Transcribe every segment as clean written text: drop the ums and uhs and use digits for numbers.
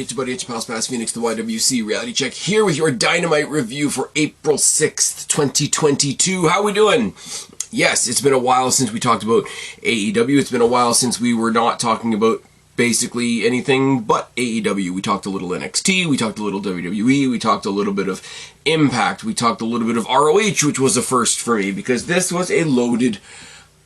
everybody, it's your buddy, it's your pal Spaz Phoenix, the YWC Reality Check, here with your Dynamite review for April 6th, 2022. How we doing? Yes, it's been a while since we talked about AEW. It's been a while since we were not talking about basically anything but AEW. We talked a little NXT, we talked a little WWE, we talked a little bit of Impact, we talked a little bit of ROH, which was a first for me, because this was a loaded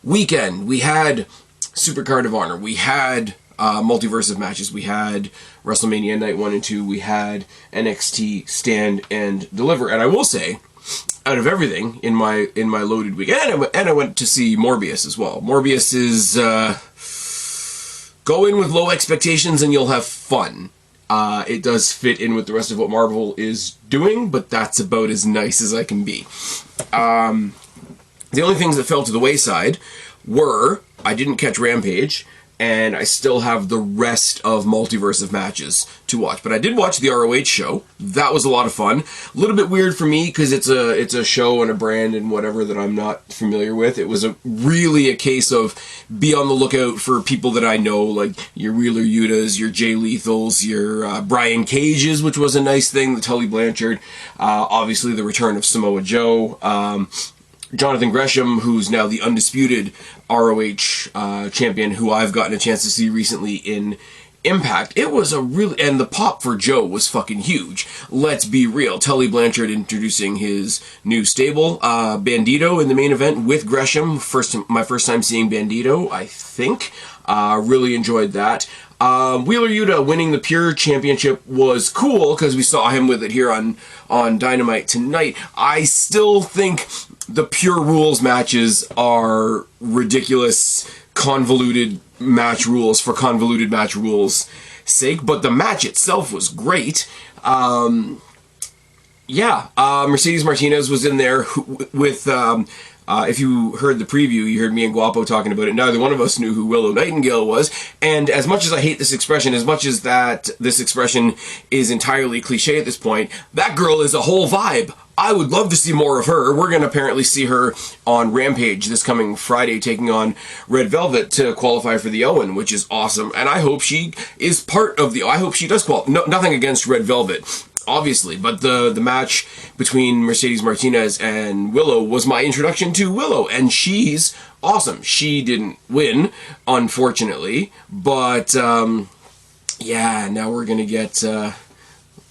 weekend. We had Supercard of Honor, we had multiverse of matches, we had WrestleMania Night 1 and 2, we had NXT Stand and Deliver, and I will say, out of everything in my loaded week, and I went to see Morbius as well. Morbius is go in with low expectations and you'll have fun. It does fit in with the rest of what Marvel is doing, but that's about as nice as I can be. The only things that fell to the wayside were I didn't catch Rampage, and I still have the rest of Multiverse of matches to watch. But I did watch the ROH show. That was a lot of fun. A little bit weird for me because it's a show and a brand and whatever that I'm not familiar with. It was really a case of be on the lookout for people that I know, like your Wheeler Yutas, your Jay Lethals, your Brian Cages, which was a nice thing, the Tully Blanchard, obviously the return of Samoa Joe, Jonathan Gresham, who's now the undisputed ROH champion, who I've gotten a chance to see recently in Impact. It was and the pop for Joe was fucking huge. Let's be real. Tully Blanchard introducing his new stable, Bandito in the main event with Gresham. My first time seeing Bandito, I think. Really enjoyed that. Wheeler Yuta winning the Pure Championship was cool because we saw him with it here on Dynamite tonight. I still think the Pure Rules matches are ridiculous, convoluted match rules for convoluted match rules' sake, but the match itself was great. Mercedes Martinez was in there with... if you heard the preview, you heard me and Guapo talking about it. Neither one of us knew who Willow Nightingale was. And as much as I hate this expression, as much as this expression is entirely cliche at this point, that girl is a whole vibe. I would love to see more of her. We're going to apparently see her on Rampage this coming Friday, taking on Red Velvet to qualify for the Owen, which is awesome. And I hope she is part of I hope she does qualify. No, nothing against Red Velvet, obviously, but the match between Mercedes Martinez and Willow was my introduction to Willow, and she's awesome. She didn't win, unfortunately, but now we're gonna get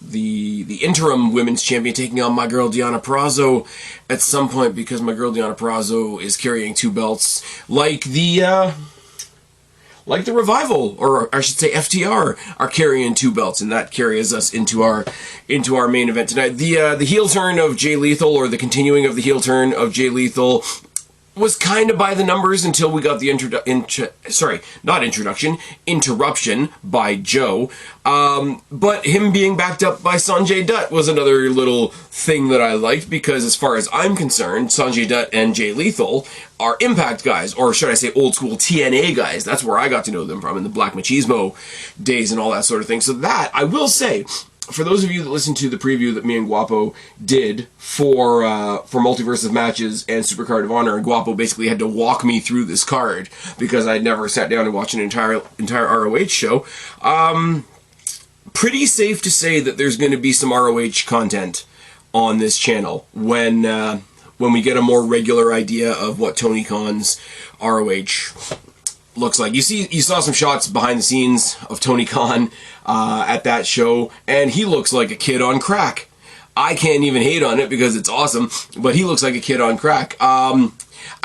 the interim women's champion taking on my girl Deonna Purrazzo at some point, because my girl Deonna Purrazzo is carrying two belts like the Revival, or I should say FTR, are carrying two belts, and that carries us into our main event tonight. The heel turn of Jay Lethal, or the continuing of the heel turn of Jay Lethal, was kind of by the numbers until we got the interruption by Joe. But him being backed up by Sanjay Dutt was another little thing that I liked, because as far as I'm concerned, Sanjay Dutt and Jay Lethal are Impact guys, or should I say old school TNA guys. That's where I got to know them from, in the Black Machismo days and all that sort of thing. So that, I will say, for those of you that listened to the preview that me and Guapo did for Multiverse of Matches and Supercard of Honor, and Guapo basically had to walk me through this card because I'd never sat down and watched an entire ROH show, pretty safe to say that there's going to be some ROH content on this channel when we get a more regular idea of what Tony Khan's ROH looks like. You saw some shots behind the scenes of Tony Khan at that show, and he looks like a kid on crack. I can't even hate on it because it's awesome, but he looks like a kid on crack. I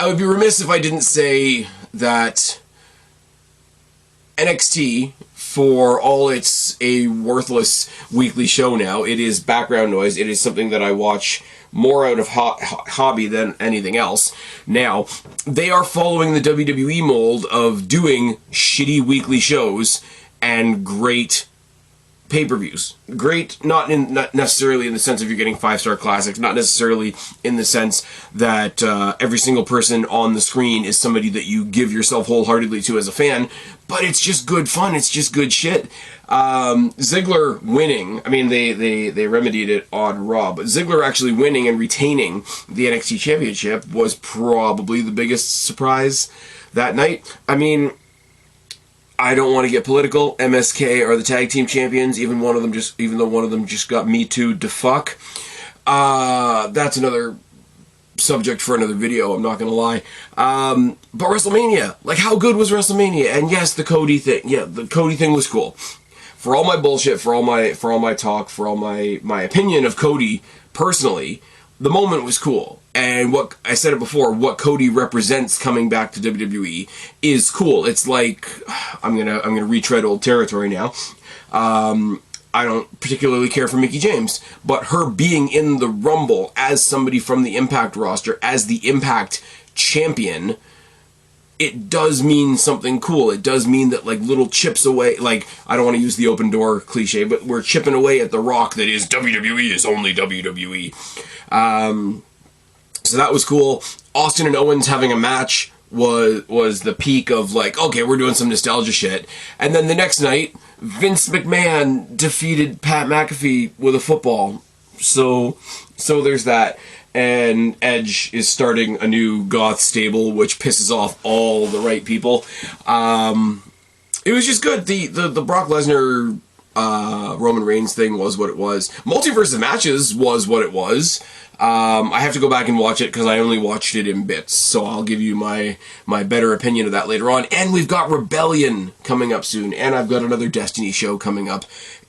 would be remiss if I didn't say that NXT, for all it's a worthless weekly show now, it is background noise. It is something that I watch more out of hobby than anything else. Now, they are following the WWE mold of doing shitty weekly shows and great pay-per-views. Great, not necessarily in the sense of you're getting 5-star classics, not necessarily in the sense that every single person on the screen is somebody that you give yourself wholeheartedly to as a fan, but it's just good fun, it's just good shit. Ziggler winning, I mean, they remedied it on Raw, but Ziggler actually winning and retaining the NXT Championship was probably the biggest surprise that night. I mean, I don't want to get political. MSK are the tag team champions, even though one of them just got Me Too'd to fuck. That's another subject for another video, I'm not gonna lie. But WrestleMania, like, how good was WrestleMania? And yes, the Cody thing. Yeah, the Cody thing was cool. For all my bullshit, for all my talk, for all my opinion of Cody personally, the moment was cool. And what I said it before, what Cody represents coming back to WWE is cool. It's like, I'm gonna retread old territory now. I don't particularly care for Mickie James, but her being in the Rumble as somebody from the Impact roster, as the Impact champion, it does mean something cool. It does mean that, like, little chips away, like, I don't want to use the open door cliche, but we're chipping away at the rock that is WWE is only WWE. So that was cool. Austin and Owens having a match was the peak of, like, okay, we're doing some nostalgia shit. And then the next night, Vince McMahon defeated Pat McAfee with a football. So there's that. And Edge is starting a new goth stable, which pisses off all the right people. It was just good. The Brock Lesnar Roman Reigns thing was what it was. Multiverse of Matches was what it was. I have to go back and watch it because I only watched it in bits, so I'll give you my better opinion of that later on. And we've got Rebellion coming up soon, and I've got another Destiny show coming up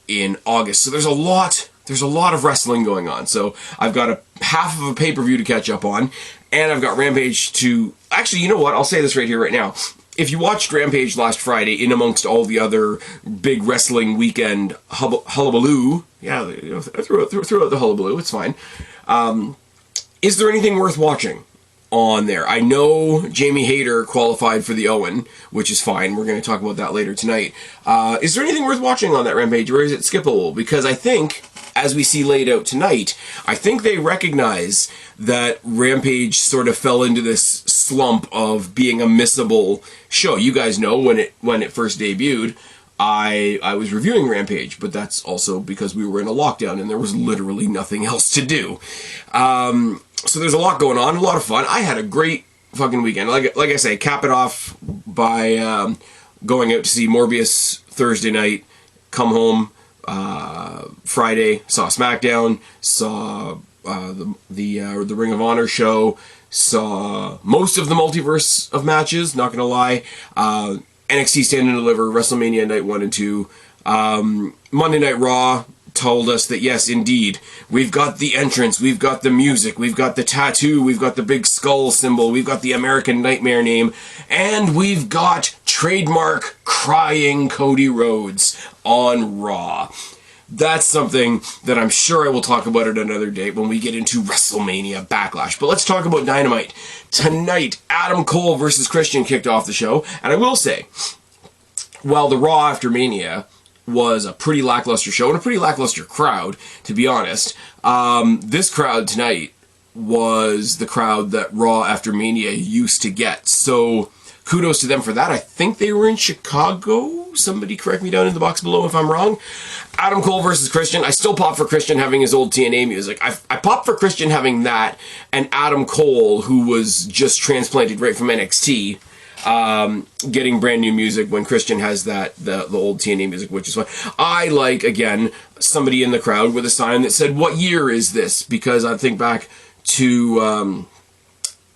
in August. So there's a lot of wrestling going on. So I've got half of a pay-per-view to catch up on, and I've got Rampage to... Actually, you know what? I'll say this right here, right now. If you watched Rampage last Friday, in amongst all the other big wrestling weekend hullabaloo, yeah, throw out the hullabaloo, it's fine. Is there anything worth watching on there? I know Jamie Hayter qualified for the Owen, which is fine. We're going to talk about that later tonight. Is there anything worth watching on that Rampage, or is it skippable? Because I think, as we see laid out tonight, I think they recognize that Rampage sort of fell into this slump of being a missable show. You guys know when it first debuted, I was reviewing Rampage, but that's also because we were in a lockdown and there was literally nothing else to do. So there's a lot going on, a lot of fun. I had a great fucking weekend. Like I say, cap it off by going out to see Morbius Thursday night, come home Friday, saw SmackDown, saw the Ring of Honor show, saw most of the Multiverse of Matches, not gonna lie. NXT Stand and Deliver, WrestleMania Night 1 and 2. Monday Night Raw told us that, yes, indeed, we've got the entrance, we've got the music, we've got the tattoo, we've got the big skull symbol, we've got the American Nightmare name, and we've got trademark crying Cody Rhodes on Raw. That's something that I'm sure I will talk about at another date when we get into WrestleMania Backlash. But let's talk about Dynamite. Tonight, Adam Cole versus Christian kicked off the show. And I will say, while the Raw after Mania was a pretty lackluster show and a pretty lackluster crowd, to be honest, this crowd tonight was the crowd that Raw after Mania used to get. So kudos to them for that. I think they were in Chicago. Somebody correct me down in the box below if I'm wrong. Adam Cole versus Christian. I still pop for Christian having his old TNA music. I pop for Christian having that, and Adam Cole, who was just transplanted right from NXT, getting brand new music when Christian has the old TNA music, which is fun. I like, again, somebody in the crowd with a sign that said, "What year is this?" Because I think back to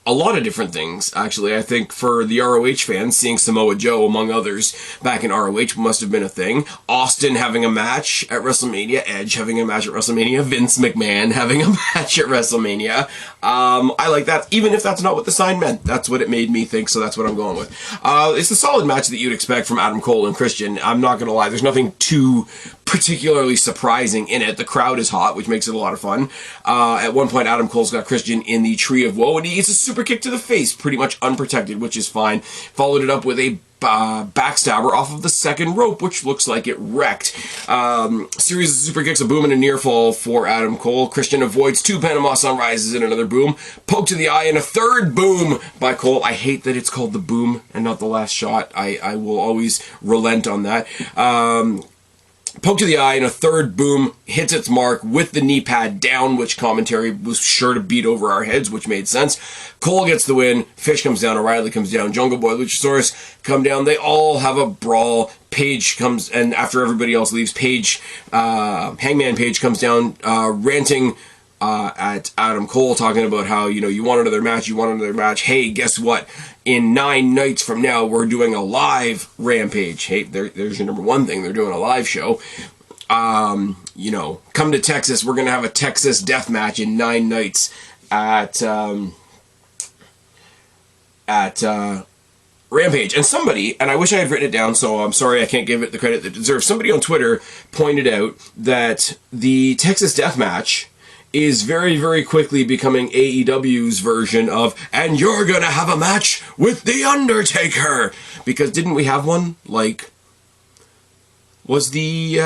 a lot of different things, actually. I think for the ROH fans, seeing Samoa Joe, among others, back in ROH must have been a thing. Austin having a match at WrestleMania, Edge having a match at WrestleMania, Vince McMahon having a match at WrestleMania. I like that, even if that's not what the sign meant. That's what it made me think, so that's what I'm going with. It's a solid match that you'd expect from Adam Cole and Christian. I'm not going to lie, there's nothing too particularly surprising in it. The crowd is hot, which makes it a lot of fun. At one point, Adam Cole's got Christian in the Tree of Woe, and he gets a super kick to the face, pretty much unprotected, which is fine. Followed it up with a backstabber off of the second rope, which looks like it wrecked. Series of super kicks, a boom and a near fall for Adam Cole. Christian avoids two Panama Sunrises and another boom. Poke to the eye and a third boom by Cole. I hate that it's called the boom and not the last shot. I will always relent on that. poke to the eye, and a third boom hits its mark with the knee pad down, which commentary was sure to beat over our heads, which made sense. Cole gets the win, Fish comes down, O'Reilly comes down, Jungle Boy, Luchasaurus come down, they all have a brawl. Page comes, and after everybody else leaves, Hangman Page comes down, ranting at Adam Cole, talking about how, you want another match, hey, guess what? In 9 nights from now, we're doing a live Rampage. Hey, there's your number one thing. They're doing a live show. Come to Texas. We're going to have a Texas death match in 9 nights at Rampage. And somebody, and I wish I had written it down, so I'm sorry I can't give it the credit that it deserves. Somebody on Twitter pointed out that the Texas death match is very, very quickly becoming AEW's version of, and you're gonna have a match with The Undertaker! Because didn't we have one? Was the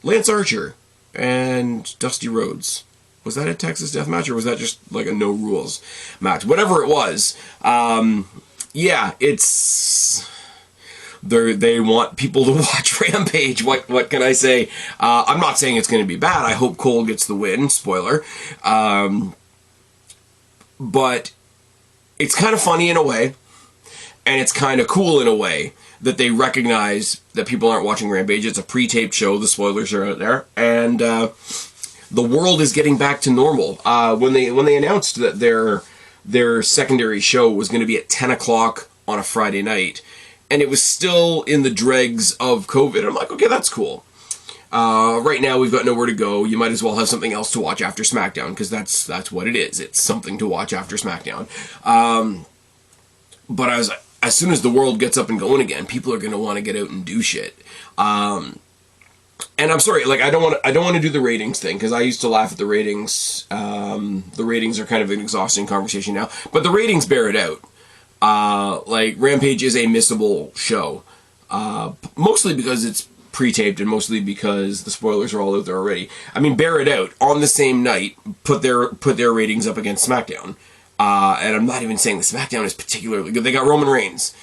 Lance Archer and Dusty Rhodes, was that a Texas death match, or was that just a no rules match? Whatever it was, it's... They want people to watch Rampage. What can I say? I'm not saying it's going to be bad. I hope Cole gets the win. Spoiler. But it's kind of funny in a way, and it's kind of cool in a way that they recognize that people aren't watching Rampage. It's a pre-taped show. The spoilers are out there, and the world is getting back to normal. When they announced that their secondary show was going to be at 10 o'clock on a Friday night, and it was still in the dregs of COVID. I'm like, okay, that's cool. Right now, we've got nowhere to go. You might as well have something else to watch after SmackDown, because that's what it is. It's something to watch after SmackDown. But as soon as the world gets up and going again, people are going to want to get out and do shit. And I'm sorry, I don't want to do the ratings thing, because I used to laugh at the ratings. The ratings are kind of an exhausting conversation now, but the ratings bear it out. Rampage is a missable show, mostly because it's pre-taped and mostly because the spoilers are all out there already. I mean, bear it out. On the same night, put their ratings up against SmackDown. And I'm not even saying the SmackDown is particularly good. They got Roman Reigns.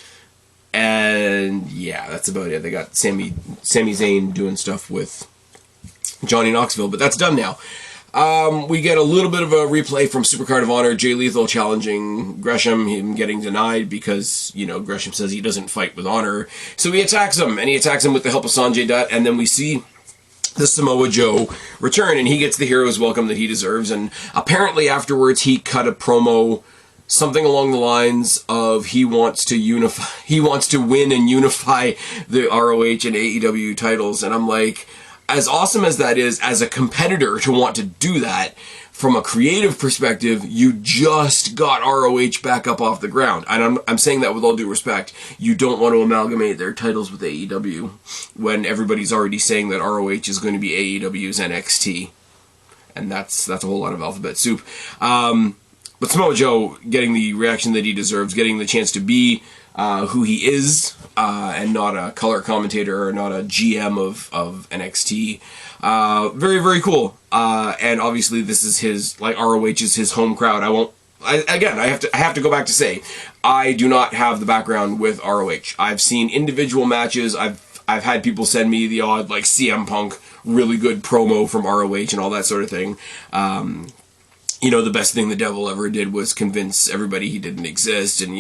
And yeah, that's about it. They got Sami Zayn doing stuff with Johnny Knoxville, but that's done now. We get a little bit of a replay from Supercard of Honor, Jay Lethal challenging Gresham, him getting denied because, Gresham says he doesn't fight with honor. So he attacks him, and he attacks him with the help of Sanjay Dutt, and then we see the Samoa Joe return, and he gets the hero's welcome that he deserves, and apparently afterwards he cut a promo, something along the lines of he wants to win and unify the ROH and AEW titles, and I'm like, as awesome as that is, as a competitor to want to do that, from a creative perspective, you just got ROH back up off the ground. And I'm saying that with all due respect. You don't want to amalgamate their titles with AEW when everybody's already saying that ROH is going to be AEW's NXT. And that's a whole lot of alphabet soup. But Samoa Joe getting the reaction that he deserves, getting the chance to be who he is, and not a color commentator or not a GM of NXT. Very, very cool. And obviously this is his, ROH is his home crowd. I have to go back to say, I do not have the background with ROH. I've seen individual matches. I've had people send me the odd, CM Punk, really good promo from ROH and all that sort of thing. The best thing the devil ever did was convince everybody he didn't exist, and,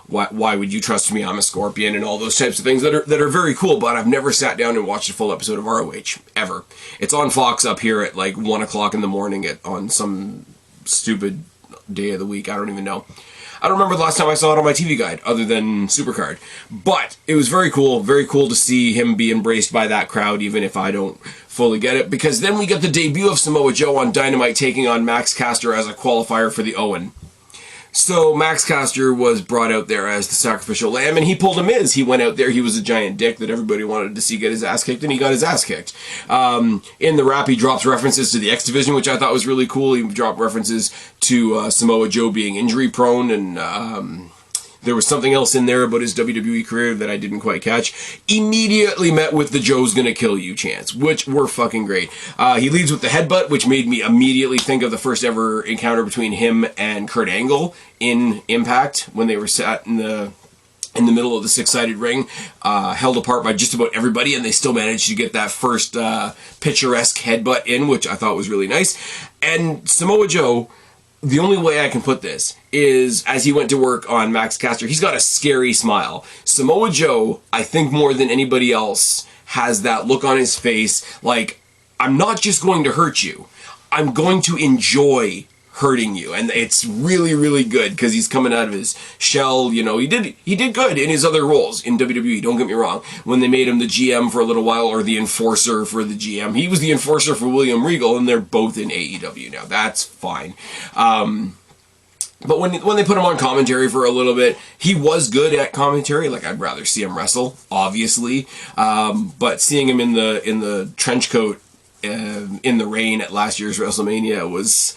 why would you trust me? I'm a scorpion, and all those types of things that are very cool, but I've never sat down and watched a full episode of ROH, ever. It's on Fox up here at 1 o'clock in the morning on some stupid day of the week. I don't even know. I don't remember the last time I saw it on my TV guide, other than Supercard. But it was very cool to see him be embraced by that crowd, even if I don't fully get it. Because then we get the debut of Samoa Joe on Dynamite, taking on Max Caster as a qualifier for the Owen. So Max Caster was brought out there as the sacrificial lamb, and he pulled a Miz. He went out there, he was a giant dick that everybody wanted to see get his ass kicked, and he got his ass kicked. In the rap, he drops references to the X Division, which I thought was really cool. He dropped references to Samoa Joe being injury prone, and there was something else in there about his WWE career that I didn't quite catch. Immediately met with the Joe's gonna kill you chants, which were fucking great. He leads with the headbutt, which made me immediately think of the first ever encounter between him and Kurt Angle in Impact, when they were sat in the in the middle of the six-sided ring, held apart by just about everybody, and they still managed to get that first picturesque headbutt in, which I thought was really nice. And Samoa Joe, the only way I can put this is, as he went to work on Max Caster, he's got a scary smile. Samoa Joe, I think more than anybody else, has that look on his face like, I'm not just going to hurt you, I'm going to enjoy hurting you. And it's really, really good because he's coming out of his shell. You know, he did good in his other roles in WWE, don't get me wrong. When they made him the GM for a little while, or the enforcer for the GM, he was the enforcer for William Regal, and they're both in AEW now. That's fine. But when they put him on commentary for a little bit, he was good at commentary. Like, I'd rather see him wrestle, obviously. But seeing him in the trench coat in the rain at last year's WrestleMania was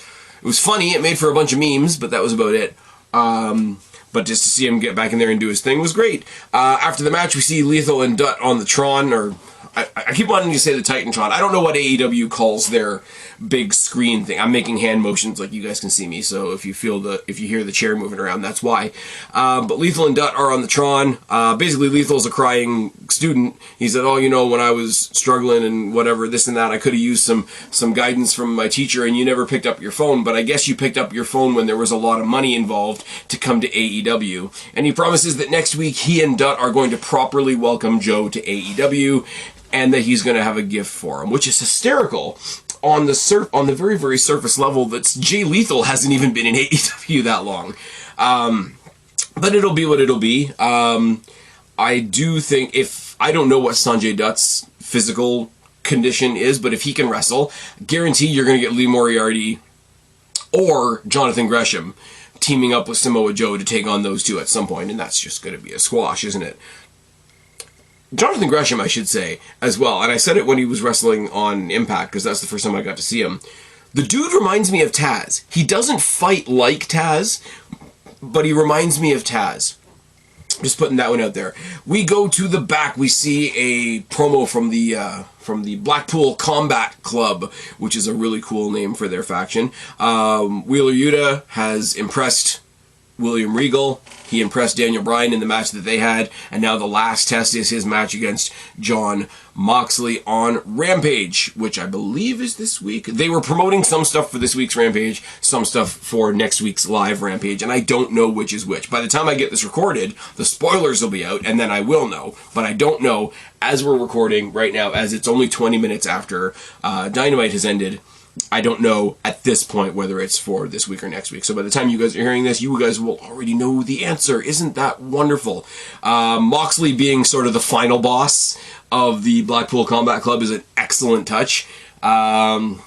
funny. It made for a bunch of memes, but that was about it. But just to see him get back in there and do his thing was great. After the match, we see Lethal and Dutt on the Tron, or I keep wanting to say the Titantron. I don't know what AEW calls their big screen thing. I'm making hand motions like you guys can see me, so if you hear the chair moving around, that's why. But Lethal and Dutt are on the Tron. Basically, Lethal's a crying student. He said, oh, you know, when I was struggling and whatever, this and that, I could have used some guidance from my teacher, and you never picked up your phone, but I guess you picked up your phone when there was a lot of money involved to come to AEW. And he promises that next week he and Dutt are going to properly welcome Joe to AEW, and that he's going to have a gift for him, which is hysterical on the very, very surface level. That Jay Lethal hasn't even been in AEW that long. But it'll be what it'll be. I do think, I don't know what Sanjay Dutt's physical condition is, but if he can wrestle, guarantee you're going to get Lee Moriarty or Jonathan Gresham teaming up with Samoa Joe to take on those two at some point, and that's just going to be a squash, isn't it? Jonathan Gresham, I should say, as well, and I said it when he was wrestling on Impact, because that's the first time I got to see him. The dude reminds me of Taz. He doesn't fight like Taz, but he reminds me of Taz. Just putting that one out there. We go to the back. We see a promo from the Blackpool Combat Club, which is a really cool name for their faction. Wheeler Yuta has impressed William Regal. He impressed Daniel Bryan in the match that they had, and now the last test is his match against Jon Moxley on Rampage, which I believe is this week. They were promoting some stuff for this week's Rampage, some stuff for next week's live Rampage, and I don't know which is which. By the time I get this recorded, the spoilers will be out, and then I will know, but I don't know as we're recording right now, as it's only 20 minutes after Dynamite has ended. I don't know at this point whether it's for this week or next week. So by the time you guys are hearing this, you guys will already know the answer. Isn't that wonderful? Moxley being sort of the final boss of the Blackpool Combat Club is an excellent touch. And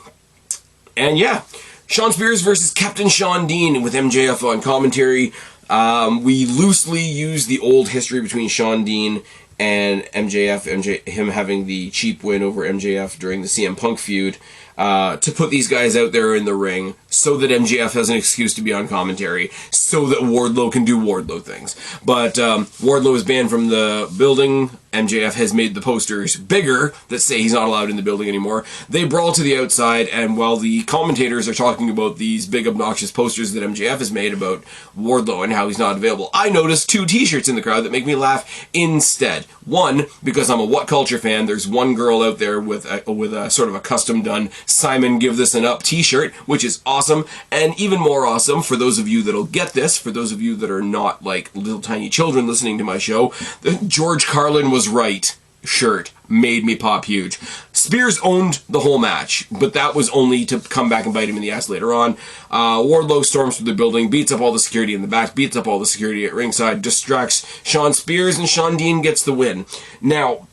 yeah, Shawn Spears versus Captain Shawn Dean with MJF on commentary. We loosely use the old history between Shawn Dean and MJF, him having the cheap win over MJF during the CM Punk feud, to put these guys out there in the ring so that MJF has an excuse to be on commentary, so that Wardlow can do Wardlow things. But Wardlow is banned from the building. MJF has made the posters bigger that say he's not allowed in the building anymore. They brawl to the outside, and while the commentators are talking about these big obnoxious posters that MJF has made about Wardlow and how he's not available, I noticed 2 t-shirts in the crowd that make me laugh instead. One, because I'm a What Culture fan, there's one girl out there with a sort of a custom done Simon Give This an Up t-shirt, which is awesome, and even more awesome for those of you that'll get this, for those of you that are not like little tiny children listening to my show, the George Carlin was right shirt made me pop huge. Spears owned the whole match, but that was only to come back and bite him in the ass later on. Wardlow storms through the building, beats up all the security in the back, beats up all the security at ringside, distracts Shawn Spears, and Shawn Dean gets the win. Now,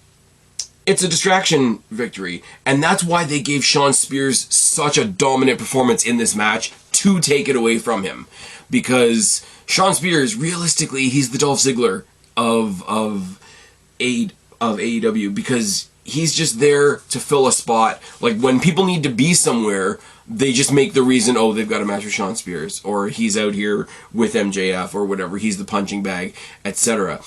it's a distraction victory, and that's why they gave Shawn Spears such a dominant performance in this match, to take it away from him. Because Shawn Spears, realistically, he's the Dolph Ziggler of AEW, because he's just there to fill a spot. Like, when people need to be somewhere, they just make the reason, oh, they've got a match with Shawn Spears, or he's out here with MJF, or whatever, he's the punching bag, etc.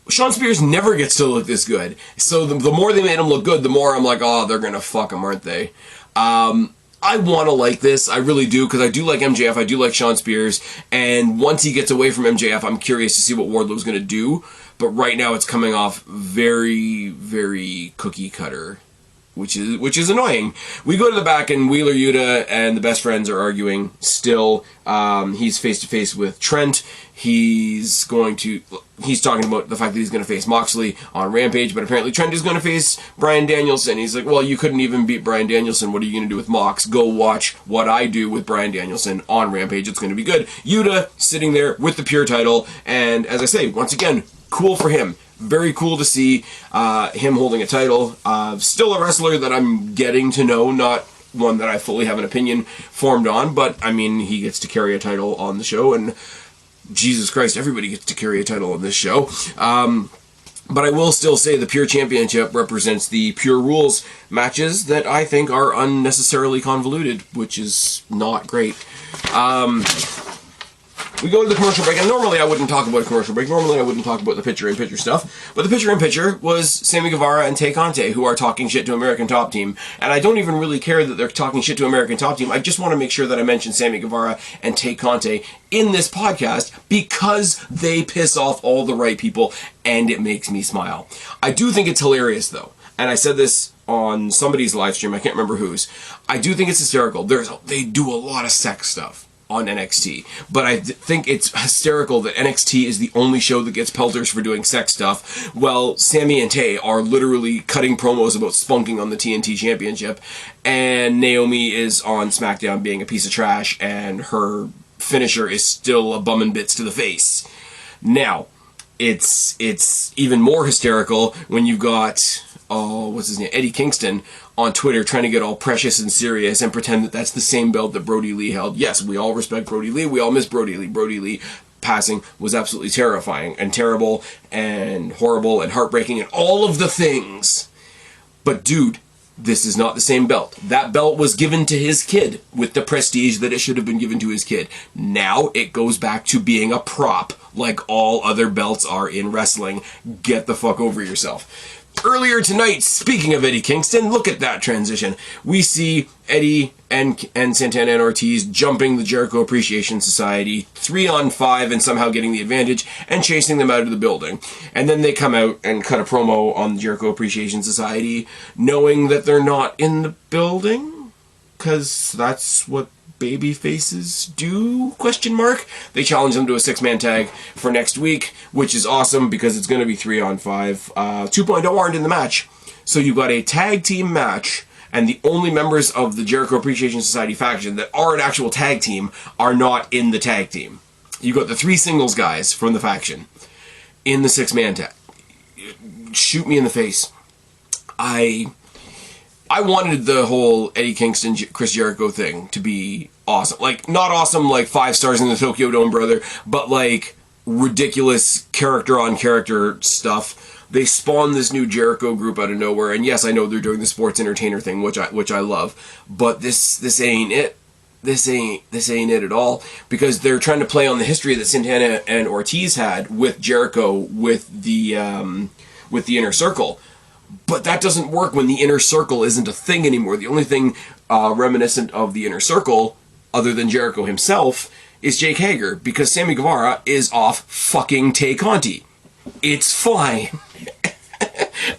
Shawn Spears never gets to look this good. So the more they made him look good, the more I'm like, oh, they're gonna fuck him, aren't they? I I want to like this. I really do, because I do like MJF. I do like Shawn Spears. And once he gets away from MJF, I'm curious to see what Wardlow's going to do. But right now, it's coming off very, very cookie cutter, which is annoying. We go to the back, and Wheeler Yuta and the Best Friends are arguing still. He's face to face with Trent. He's talking about the fact that he's going to face Moxley on Rampage, but apparently Trent is going to face Bryan Danielson. He's like, well, you couldn't even beat Bryan Danielson. What are you going to do with Mox? Go watch what I do with Bryan Danielson on Rampage. It's going to be good. Yuta sitting there with the pure title, and as I say, once again, cool for him. Very cool to see him holding a title. Still a wrestler that I'm getting to know, not one that I fully have an opinion formed on, but I mean, he gets to carry a title on the show, and Jesus Christ, everybody gets to carry a title on this show. But I will still say the Pure Championship represents the Pure Rules matches that I think are unnecessarily convoluted, which is not great. We go to the commercial break, and normally I wouldn't talk about a commercial break. Normally I wouldn't talk about the picture-in-picture stuff. But the picture-in-picture was Sammy Guevara and Tay Conte, who are talking shit to American Top Team. And I don't even really care that they're talking shit to American Top Team. I just want to make sure that I mention Sammy Guevara and Tay Conte in this podcast because they piss off all the right people, and it makes me smile. I do think it's hilarious, though. And I said this on somebody's live stream, I can't remember whose. I do think it's hysterical. They do a lot of sex stuff on NXT, but I think it's hysterical that NXT is the only show that gets pelters for doing sex stuff. Well, Sammy and Tay are literally cutting promos about spunking on the TNT Championship, and Naomi is on SmackDown being a piece of trash, and her finisher is still a bum and bits to the face. Now, it's even more hysterical when you've got, what's his name, Eddie Kingston on Twitter trying to get all precious and serious and pretend that that's the same belt that Brody Lee held. Yes, we all respect Brody Lee. We all miss Brody Lee. Brody Lee passing was absolutely terrifying and terrible and horrible and heartbreaking and all of the things. But dude, this is not the same belt. That belt was given to his kid with the prestige that it should have been given to his kid. Now it goes back to being a prop like all other belts are in wrestling. Get the fuck over yourself. Earlier tonight, speaking of Eddie Kingston, look at that transition. We see Eddie and Santana and Ortiz jumping the Jericho Appreciation Society 3-on-5 and somehow getting the advantage and chasing them out of the building. And then they come out and cut a promo on the Jericho Appreciation Society knowing that they're not in the building, because that's what baby faces do, ? They challenge them to a 6-man tag for next week, which is awesome because it's going to be 3-on-5. 2.0 aren't in the match. So you've got a tag team match, and the only members of the Jericho Appreciation Society faction that are an actual tag team are not in the tag team. You've got the 3 singles guys from the faction in the 6-man tag. Shoot me in the face. I wanted the whole Eddie Kingston, Chris Jericho thing to be awesome. Like, not awesome like 5 stars in the Tokyo Dome, brother, but like ridiculous character-on-character stuff. They spawned this new Jericho group out of nowhere, and yes, I know they're doing the sports entertainer thing, which I love, but this ain't it. This ain't it at all, because they're trying to play on the history that Santana and Ortiz had with Jericho with the Inner Circle. But that doesn't work when the Inner Circle isn't a thing anymore. The only thing reminiscent of the Inner Circle, other than Jericho himself, is Jake Hager, because Sammy Guevara is off fucking Tay Conti. It's fine.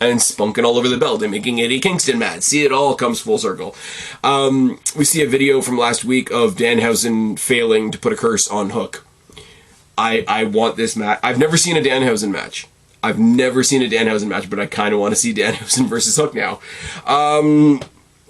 And spunking all over the belt and making Eddie Kingston mad. See, it all comes full circle. We see a video from last week of Danhausen failing to put a curse on Hook. I want this match. I've never seen a Danhausen match. But I kind of want to see Danhausen versus Hook now.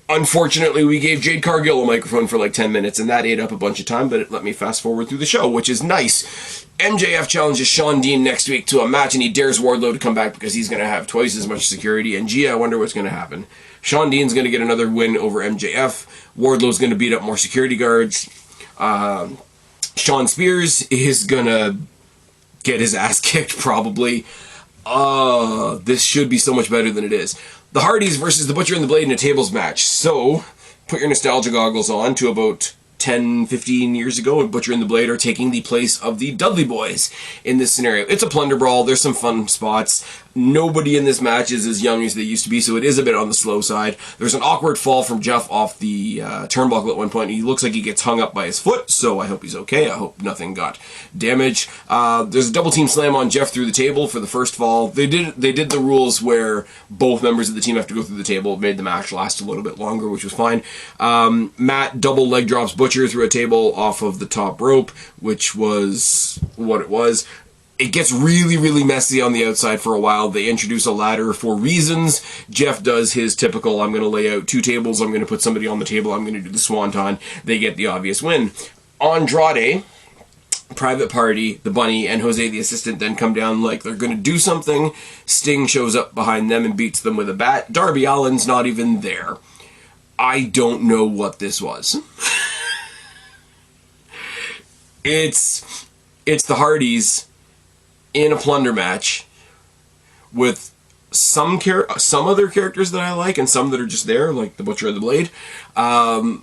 Unfortunately, we gave Jade Cargill a microphone for like 10 minutes, and that ate up a bunch of time, but it let me fast forward through the show, which is nice. MJF challenges Shawn Dean next week to a match, and he dares Wardlow to come back because he's going to have twice as much security, and gee, I wonder what's going to happen. Shawn Dean's going to get another win over MJF. Wardlow's going to beat up more security guards. Shawn Spears is going to get his ass kicked, probably. This should be so much better than it is. The Hardys versus the Butcher and the Blade in a tables match. So, put your nostalgia goggles on to about 10, 15 years ago, and Butcher and the Blade are taking the place of the Dudley Boys in this scenario. It's a plunder brawl. There's some fun spots. Nobody in this match is as young as they used to be, so it is a bit on the slow side. There's an awkward fall from Jeff off the turnbuckle at one point. He looks like he gets hung up by his foot, so I hope he's okay. I hope nothing got damaged. There's a double team slam on Jeff through the table for the first fall. They did the rules where both members of the team have to go through the table. It made the match last a little bit longer, which was fine. Matt double leg drops Butcher through a table off of the top rope, which was what it was. It gets really, really messy on the outside for a while. They introduce a ladder for reasons. Jeff does his typical, I'm going to lay out 2 tables, I'm going to put somebody on the table, I'm going to do the swanton. They get the obvious win. Andrade, Private Party, the Bunny, and Jose the assistant then come down like they're going to do something. Sting shows up behind them and beats them with a bat. Darby Allin's not even there. I don't know what this was. It's the Hardys in a plunder match with some other characters that I like and some that are just there, like the Butcher and the Blade. I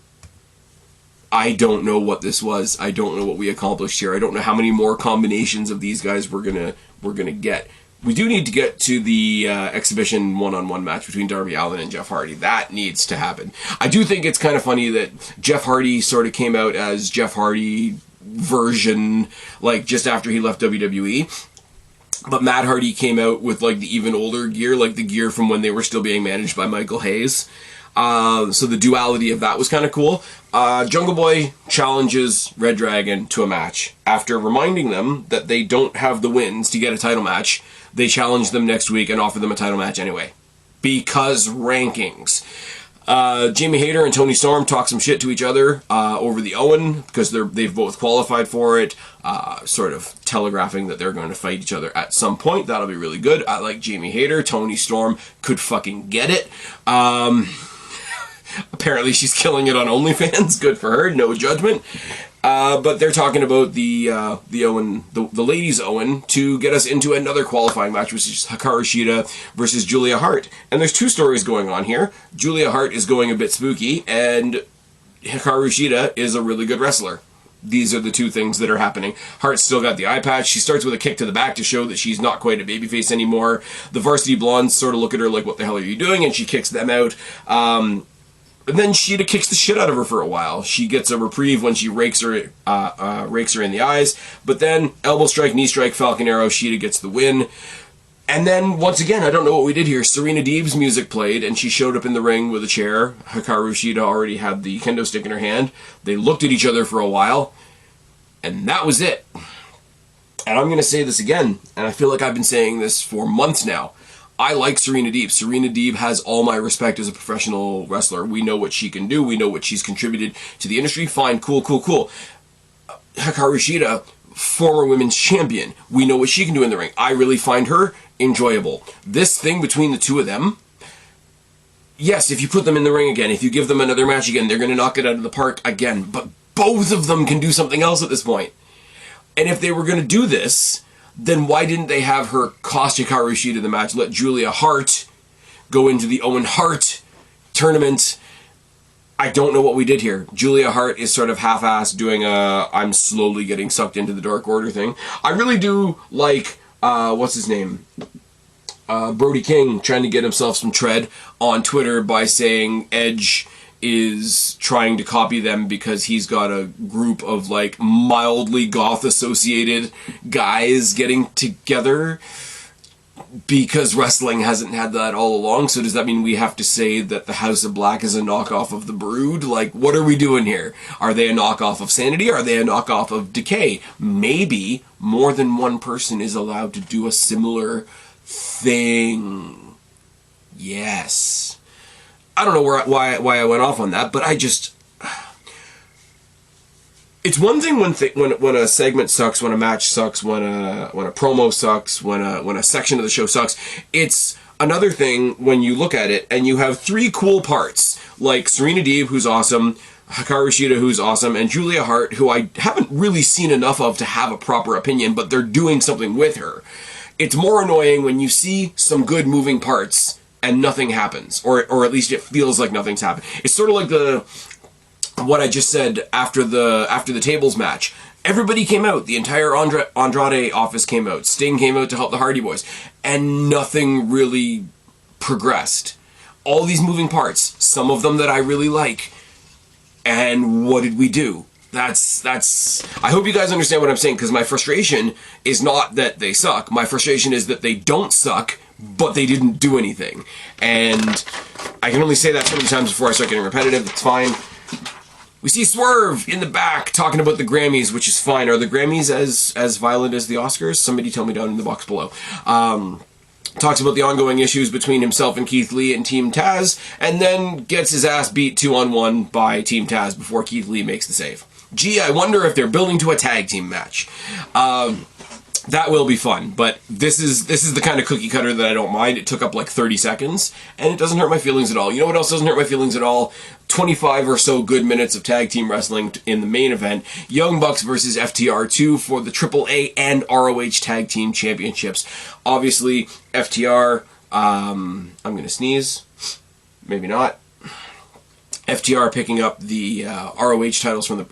don't know what this was. I don't know what we accomplished here. I don't know how many more combinations of these guys we're gonna get. We do need to get to the exhibition one-on-one match between Darby Allin and Jeff Hardy. That needs to happen. I do think it's kind of funny that Jeff Hardy sort of came out as Jeff Hardy version, like just after he left WWE. But Matt Hardy came out with like the even older gear, like the gear from when they were still being managed by Michael Hayes. So the duality of that was kind of cool. Jungle Boy challenges Red Dragon to a match. After reminding them that they don't have the wins to get a title match, they challenge them next week and offer them a title match anyway. Because rankings. Jamie Hayter and Tony Storm talk some shit to each other over the Owen, because they've both qualified for it, sort of telegraphing that they're going to fight each other at some point. That'll be really good. I like Jamie Hayter. Tony Storm could fucking get it. Apparently she's killing it on OnlyFans. Good for her. No judgment. But they're talking about the Owen, the ladies' Owen, to get us into another qualifying match, which is Hikaru Shida versus Julia Hart. And there's 2 stories going on here. Julia Hart is going a bit spooky, and Hikaru Shida is a really good wrestler. These are the 2 things that are happening. Hart's still got the eye patch. She starts with a kick to the back to show that she's not quite a babyface anymore. The Varsity Blondes sort of look at her like, what the hell are you doing? And she kicks them out. And then Shida kicks the shit out of her for a while. She gets a reprieve when she rakes her in the eyes. But then, elbow strike, knee strike, Falcon Arrow, Shida gets the win. And then, once again, I don't know what we did here. Serena Deeb's music played, and she showed up in the ring with a chair. Hikaru Shida already had the kendo stick in her hand. They looked at each other for a while, and that was it. And I'm going to say this again, and I feel like I've been saying this for months now. I like Serena Deeb. Serena Deeb has all my respect as a professional wrestler. We know what she can do. We know what she's contributed to the industry. Fine, cool. Hikaru Shida, former women's champion. We know what she can do in the ring. I really find her enjoyable. This thing between the 2 of them, yes, if you put them in the ring again, if you give them another match again, they're going to knock it out of the park again. But both of them can do something else at this point. And if they were going to do this, then why didn't they have her cost Hikaru Shida the match, let Julia Hart go into the Owen Hart tournament? I don't know what we did here. Julia Hart is sort of half-assed doing a I'm slowly getting sucked into the Dark Order thing. I really do like, what's his name? Brody King trying to get himself some tread on Twitter by saying Edge is trying to copy them because he's got a group of like mildly goth associated guys getting together, because wrestling hasn't had that all along. So does that mean we have to say that the House of Black is a knockoff of the Brood? Like, what are we doing here? Are they a knockoff of Sanity? Are they a knockoff of Decay? Maybe more than one person is allowed to do a similar thing. Yes. I don't know why I went off on that, but I just... It's one thing when a segment sucks, when a match sucks, when a promo sucks, when a section of the show sucks. It's another thing when you look at it and you have 3 cool parts, like Serena Deeb, who's awesome, Hikaru Shida, who's awesome, and Julia Hart, who I haven't really seen enough of to have a proper opinion, but they're doing something with her. It's more annoying when you see some good moving parts and nothing happens, or at least it feels like nothing's happened. It's sort of like what I just said after the tables match. Everybody came out. The entire Andrade office came out. Sting came out to help the Hardy Boys. And nothing really progressed. All these moving parts. Some of them that I really like. And what did we do? That's I hope you guys understand what I'm saying, because my frustration is not that they suck. My frustration is that they don't suck, but they didn't do anything. And I can only say that so many times before I start getting repetitive. It's fine. We see Swerve in the back talking about the Grammys, which is fine. Are the Grammys as violent as the Oscars? Somebody tell me down in the box below. Talks about the ongoing issues between himself and Keith Lee and Team Taz, and then gets his ass beat 2-on-1 by Team Taz before Keith Lee makes the save. Gee, I wonder if they're building to a tag team match. That will be fun, but this is the kind of cookie cutter that I don't mind. It took up like 30 seconds, and it doesn't hurt my feelings at all. You know what else doesn't hurt my feelings at all? 25 or so good minutes of tag team wrestling in the main event. Young Bucks versus FTR 2 for the AAA and ROH Tag Team Championships. Obviously, FTR, I'm going to sneeze. Maybe not. FTR picking up the ROH titles from the...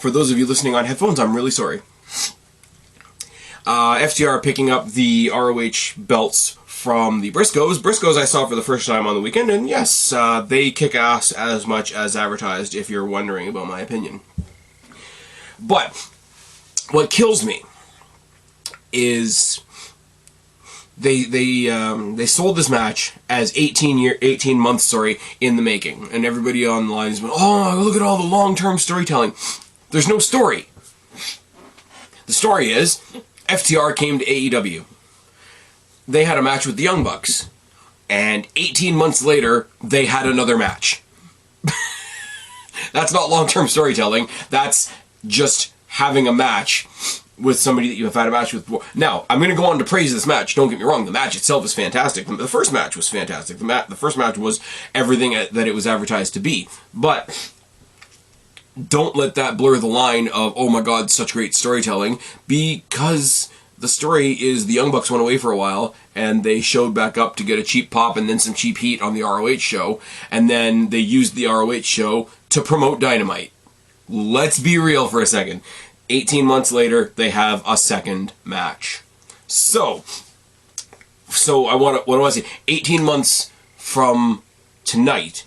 For those of you listening on headphones, I'm really sorry. FTR picking up the ROH belts from the Briscoes. Briscoes I saw for the first time on the weekend, and yes, they kick ass as much as advertised, if you're wondering about my opinion. But what kills me is they sold this match as 18 months in the making, and everybody online is going, oh, look at all the long-term storytelling. There's no story. The story is FTR came to AEW. They had a match with the Young Bucks, and 18 months later they had another match. That's not long-term storytelling. That's just having a match with somebody that you have had a match with before. Now, I'm going to go on to praise this match. Don't get me wrong. The match itself is fantastic. The first match was fantastic. The first match was everything that it was advertised to be. But don't let that blur the line of, oh my god, such great storytelling, because the story is the Young Bucks went away for a while, and they showed back up to get a cheap pop and then some cheap heat on the ROH show, and then they used the ROH show to promote Dynamite. Let's be real for a second. 18 months later, they have a second match. So what do I say? 18 months from tonight,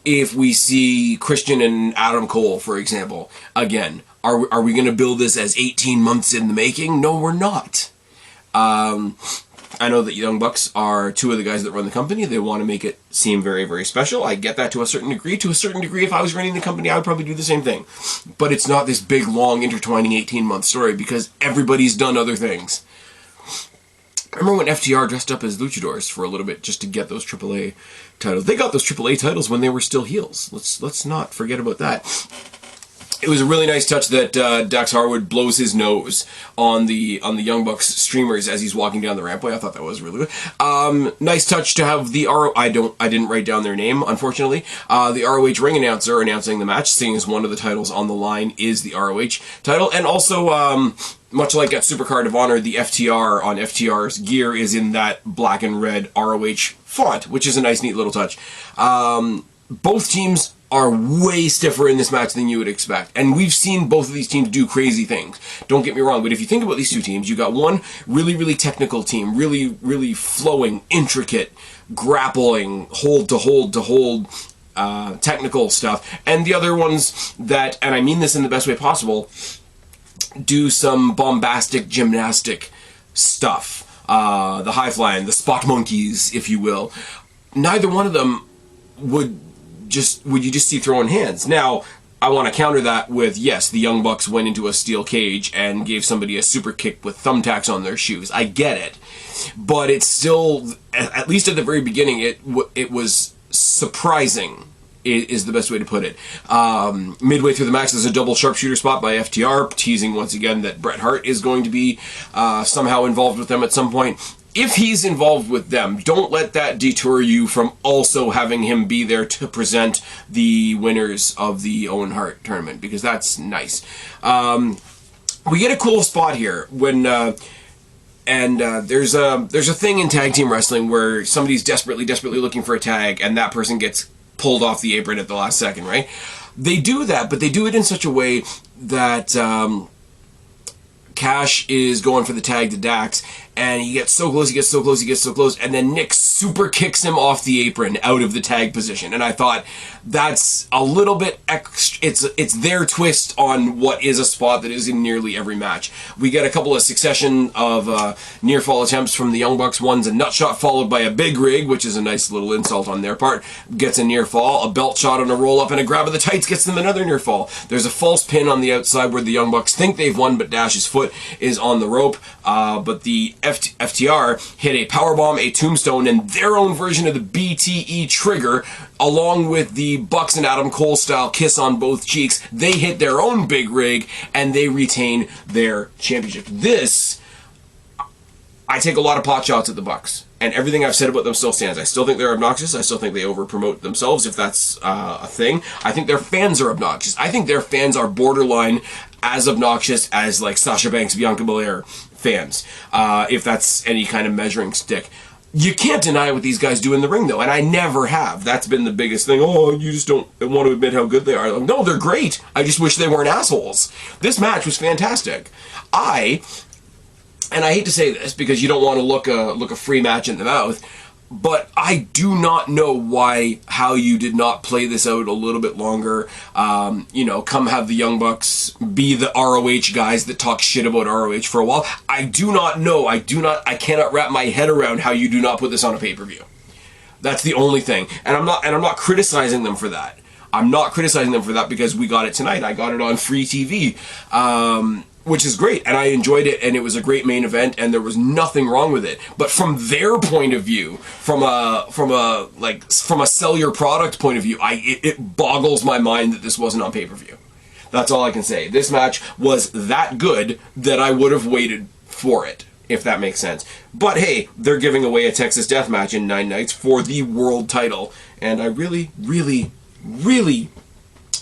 if we see Christian and Adam Cole, for example, again, are we going to build this as 18 months in the making? No, we're not. I know that Young Bucks are two of the guys that run the company. They want to make it seem very, very special. I get that to a certain degree. To a certain degree, if I was running the company, I would probably do the same thing. But it's not this big, long, intertwining 18-month story, because everybody's done other things. Remember when FTR dressed up as luchadors for a little bit just to get those AAA titles? They got those AAA titles when they were still heels. Let's not forget about that. It was a really nice touch that Dax Harwood blows his nose on the Young Bucks streamers as he's walking down the rampway. I thought that was really good. Nice touch to have the I didn't write down their name, unfortunately. The ROH ring announcer announcing the match, seeing as one of the titles on the line is the ROH title, and also much like at Supercard of Honor, the FTR on FTR's gear is in that black and red ROH font, which is a nice, neat little touch. Both teams are way stiffer in this match than you would expect. And we've seen both of these teams do crazy things. Don't get me wrong, but if you think about these two teams, you got one really, really technical team, really, really flowing, intricate, grappling, hold to hold, technical stuff. And the other ones that, and I mean this in the best way possible, do some bombastic gymnastic stuff. The high flying, the spot monkeys, if you will. Neither one of them would you just see throwing hands. Now, I want to counter that with, yes, the Young Bucks went into a steel cage and gave somebody a super kick with thumbtacks on their shoes. I get it. But it's still, at least at the very beginning, it was surprising, is the best way to put it. Midway through the match, there's a double sharpshooter spot by FTR, teasing once again that Bret Hart is going to be somehow involved with them at some point. If he's involved with them, don't let that detour you from also having him be there to present the winners of the Owen Hart tournament, because that's nice. We get a cool spot here when And there's a thing in tag team wrestling where somebody's desperately looking for a tag, and that person gets pulled off the apron at the last second, right? They do that, but they do it in such a way that Cash is going for the tag to Dax, and he gets so close, and then Nick super kicks him off the apron out of the tag position. And I thought that's a little bit extra. It's their twist on what is a spot that is in nearly every match. We get a couple of succession of near fall attempts from the Young Bucks. One's a nut shot followed by a big rig, which is a nice little insult on their part. Gets a near fall, a belt shot on a roll up, and a grab of the tights gets them another near fall. There's a false pin on the outside where the Young Bucks think they've won, but Dash's foot is on the rope. But the FTR hit a powerbomb, a tombstone, and their own version of the BTE trigger, along with the Bucks and Adam Cole style kiss on both cheeks. They hit their own big rig, and they retain their championship. This, I take a lot of pot shots at the Bucks, and everything I've said about them still stands. I still think they're obnoxious. I still think they over-promote themselves, if that's a thing. I think their fans are obnoxious. I think their fans are borderline as obnoxious as, like, Sasha Banks, Bianca Belair fans, if that's any kind of measuring stick. You can't deny what these guys do in the ring, though, and I never have. That's been the biggest thing. Oh, you just don't want to admit how good they are. Like, no, they're great. I just wish they weren't assholes. This match was fantastic. And I hate to say this because you don't want to look a free match in the mouth, but I do not know how you did not play this out a little bit longer. Come have the Young Bucks be the ROH guys that talk shit about ROH for a while. I do not know. I cannot wrap my head around how you do not put this on a pay-per-view. That's the only thing. And I'm not criticizing them for that. I'm not criticizing them for that because we got it tonight. I got it on free TV. Which is great, and I enjoyed it, and it was a great main event, and there was nothing wrong with it. But from their point of view, from a sell your product point of view, it boggles my mind that this wasn't on pay-per-view. That's all I can say. This match was that good that I would have waited for it, if that makes sense. But hey, they're giving away a Texas Death Match in 9 nights for the world title, and I really, really, really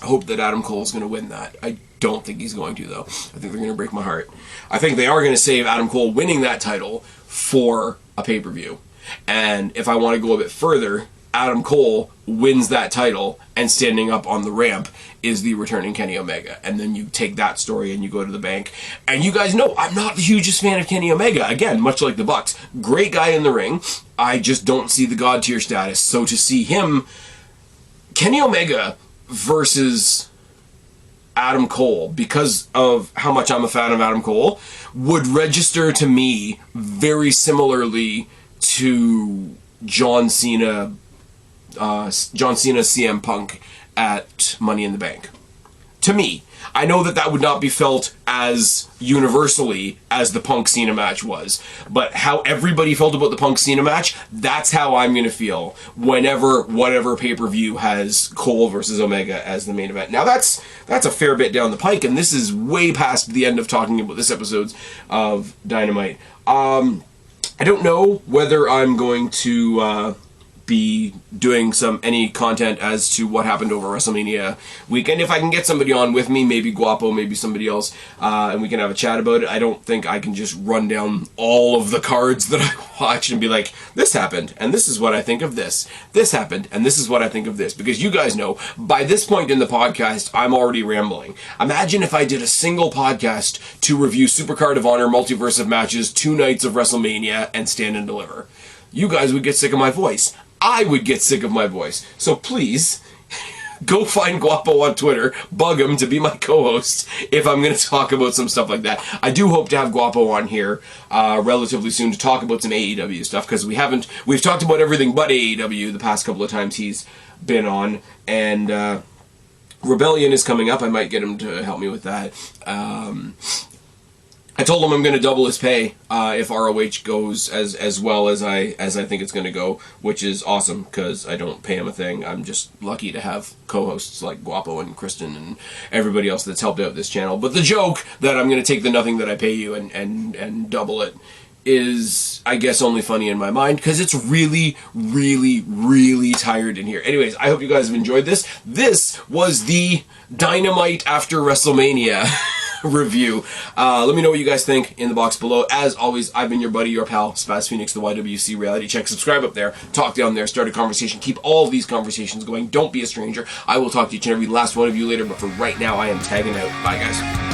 hope that Adam Cole's going to win that. I don't think he's going to, though. I think they're going to break my heart. I think they are going to save Adam Cole winning that title for a pay-per-view. And if I want to go a bit further, Adam Cole wins that title, and standing up on the ramp is the returning Kenny Omega. And then you take that story and you go to the bank. And you guys know I'm not the hugest fan of Kenny Omega. Again, much like the Bucks. Great guy in the ring. I just don't see the God tier status. So to see him, Kenny Omega versus Adam Cole, because of how much I'm a fan of Adam Cole, would register to me very similarly to John Cena CM Punk at Money in the Bank. To me. I know that would not be felt as universally as the Punk Cena match was, but how everybody felt about the Punk Cena match, that's how I'm going to feel whenever whatever pay-per-view has Cole versus Omega as the main event. Now that's a fair bit down the pike, and this is way past the end of talking about this episode of Dynamite. I don't know whether I'm going to be doing any content as to what happened over WrestleMania weekend. If I can get somebody on with me, maybe Guapo, maybe somebody else, and we can have a chat about it. I don't think I can just run down all of the cards that I watched and be like, this happened, and this is what I think of this. This happened, and this is what I think of this. Because you guys know, by this point in the podcast, I'm already rambling. Imagine if I did a single podcast to review Supercard of Honor, Multiverse of Matches, 2 nights of WrestleMania, and Stand and Deliver. You guys would get sick of my voice. I would get sick of my voice. So please, go find Guapo on Twitter, bug him to be my co-host if I'm going to talk about some stuff like that. I do hope to have Guapo on here relatively soon to talk about some AEW stuff, because we've talked about everything but AEW the past couple of times he's been on, and Rebellion is coming up. I might get him to help me with that. I told him I'm going to double his pay if ROH goes as well as I think it's going to go, which is awesome because I don't pay him a thing. I'm just lucky to have co-hosts like Guapo and Kristen and everybody else that's helped out this channel. But the joke that I'm going to take the nothing that I pay you and double it is, I guess, only funny in my mind because it's really, really, really tired in here. Anyways, I hope you guys have enjoyed this. This was the Dynamite after WrestleMania review. Let me know what you guys think in the box below. As always, I've been your buddy, your pal, Spaz Phoenix, the YWC Reality Check. Subscribe up there, talk down there, start a conversation. Keep all of these conversations going. Don't be a stranger. I will talk to each and every last one of you later, but for right now, I am tagging out. Bye, guys.